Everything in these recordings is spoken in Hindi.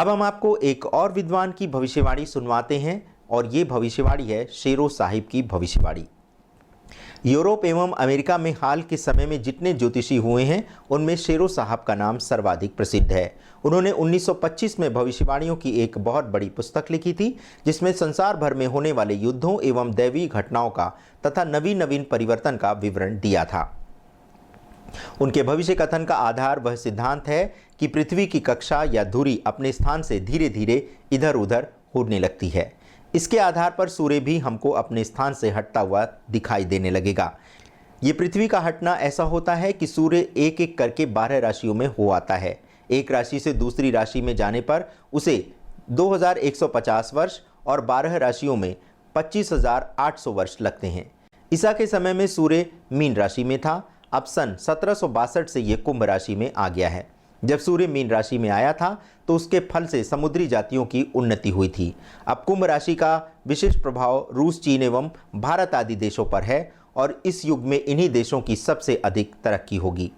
अब हम आपको एक और विद्वान की भविष्यवाणी सुनवाते हैं और ये भविष्यवाणी है शेरो साहिब की भविष्यवाणी। यूरोप एवं अमेरिका में हाल के समय में जितने ज्योतिषी हुए हैं उनमें शेरो साहब का नाम सर्वाधिक प्रसिद्ध है। उन्होंने 1925 में भविष्यवाणियों की एक बहुत बड़ी पुस्तक लिखी थी जिसमें संसार भर में होने वाले युद्धों एवं दैवीय घटनाओं का तथा नवीन नवीन परिवर्तन का विवरण दिया था। उनके भविष्य कथन का आधार वह सिद्धांत है कि पृथ्वी की कक्षा या धुरी अपने स्थान से धीरे धीरे इधर उधर होने लगती है। इसके आधार पर सूर्य भी हमको अपने स्थान से हटता हुआ दिखाई देने लगेगा। ये पृथ्वी का हटना ऐसा होता है कि सूर्य एक एक करके 12 राशियों में हो आता है। एक राशि से दूसरी राशि में जाने पर उसे 2150 वर्ष और 12 राशियों में 25,800 वर्ष लगते हैं। ईसा के समय में सूर्य मीन राशि में था। अब सन 1762 से ये कुंभ राशि में आ गया है। जब सूर्य मीन राशि में आया था तो उसके फल से समुद्री जातियों की उन्नति हुई थी। अब कुंभ राशि का विशेष प्रभाव रूस, चीन एवं भारत आदि देशों पर है और इस युग में इन्हीं देशों की सबसे अधिक तरक्की होगी।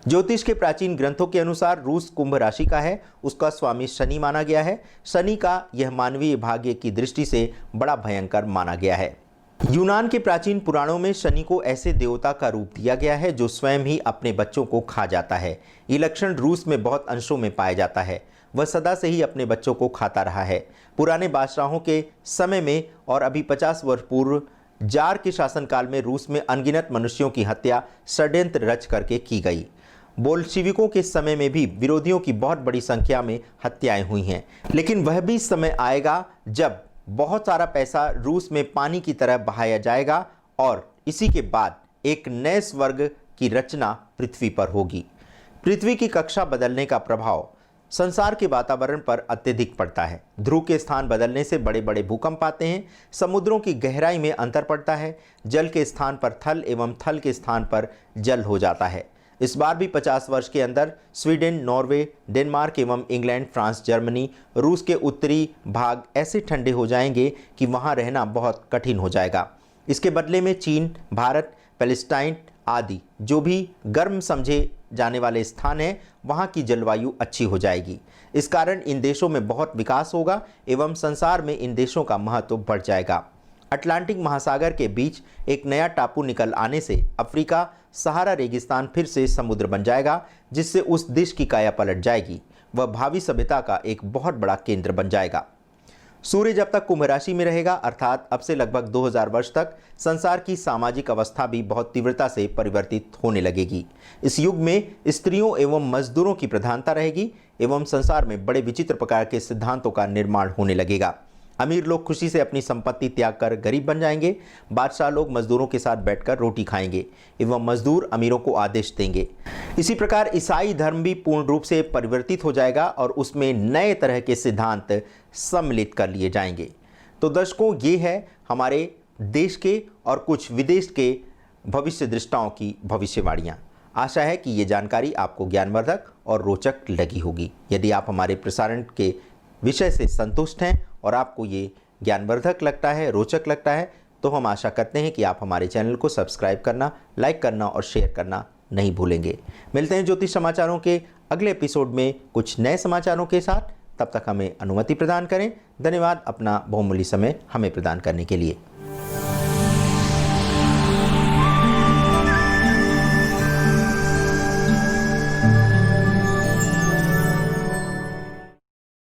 ज्योतिष के प्राचीन ग्रंथों के अनुसार रूस कुंभ राशि का है। उसका स्वामी शनि माना गया है। शनि का यह मानवीय भाग्य की दृष्टि से बड़ा भयंकर माना गया है। यूनान के प्राचीन पुराणों में शनि को ऐसे देवता का रूप दिया गया है जो स्वयं ही अपने बच्चों को खा जाता है। ये लक्षण रूस में बहुत अंशों में पाया जाता है। वह सदा से ही अपने बच्चों को खाता रहा है। पुराने बादशाहों के समय में और अभी 50 वर्ष पूर्व जार के शासनकाल में रूस में अनगिनत मनुष्यों की हत्या षड्यंत्र रच करके की गई। बोल्शिविकों के समय में भी विरोधियों की बहुत बड़ी संख्या में हत्याएं हुई हैं। लेकिन वह भी समय आएगा जब बहुत सारा पैसा रूस में पानी की तरह बहाया जाएगा और इसी के बाद एक नए स्वर्ग की रचना पृथ्वी पर होगी। पृथ्वी की कक्षा बदलने का प्रभाव संसार के वातावरण पर अत्यधिक पड़ता है। ध्रुव के स्थान बदलने से बड़े बड़े भूकंप आते हैं। समुद्रों की गहराई में अंतर पड़ता है। जल के स्थान पर थल एवं थल के स्थान पर जल हो जाता है। इस बार भी 50 वर्ष के अंदर स्वीडन, नॉर्वे, डेनमार्क एवं इंग्लैंड, फ्रांस, जर्मनी, रूस के उत्तरी भाग ऐसे ठंडे हो जाएंगे कि वहां रहना बहुत कठिन हो जाएगा। इसके बदले में चीन, भारत, पैलेस्टाइन आदि जो भी गर्म समझे जाने वाले स्थान हैं वहां की जलवायु अच्छी हो जाएगी। इस कारण इन देशों में बहुत विकास होगा एवं संसार में इन देशों का महत्व बढ़ जाएगा। अटलांटिक महासागर के बीच एक नया टापू निकल आने से अफ्रीका सहारा रेगिस्तान फिर से समुद्र बन जाएगा जिससे उस देश की काया पलट जाएगी। वह भावी सभ्यता का एक बहुत बड़ा केंद्र बन जाएगा। सूर्य जब तक कुंभ राशि में रहेगा अर्थात अब से लगभग 2000 वर्ष तक संसार की सामाजिक अवस्था भी बहुत तीव्रता से परिवर्तित होने लगेगी। इस युग में स्त्रियों एवं मजदूरों की प्रधानता रहेगी एवं संसार में बड़े विचित्र प्रकार के सिद्धांतों का निर्माण होने लगेगा। अमीर लोग खुशी से अपनी संपत्ति त्याग कर गरीब बन जाएंगे। बादशाह लोग मजदूरों के साथ बैठकर रोटी खाएंगे एवं मजदूर अमीरों को आदेश देंगे। इसी प्रकार ईसाई धर्म भी पूर्ण रूप से परिवर्तित हो जाएगा और उसमें नए तरह के सिद्धांत सम्मिलित कर लिए जाएंगे। तो दर्शकों, ये है हमारे देश के और कुछ विदेश के भविष्य दृष्टाओं की भविष्यवाणियाँ। आशा है कि ये जानकारी आपको ज्ञानवर्धक और रोचक लगी होगी। यदि आप हमारे प्रसारण के विषय से संतुष्ट हैं और आपको ये ज्ञानवर्धक लगता है, रोचक लगता है, तो हम आशा करते हैं कि आप हमारे चैनल को सब्सक्राइब करना, लाइक करना और शेयर करना नहीं भूलेंगे। मिलते हैं ज्योतिष समाचारों के अगले एपिसोड में कुछ नए समाचारों के साथ। तब तक हमें अनुमति प्रदान करें। धन्यवाद अपना बहुमूल्य समय हमें प्रदान करने के लिए।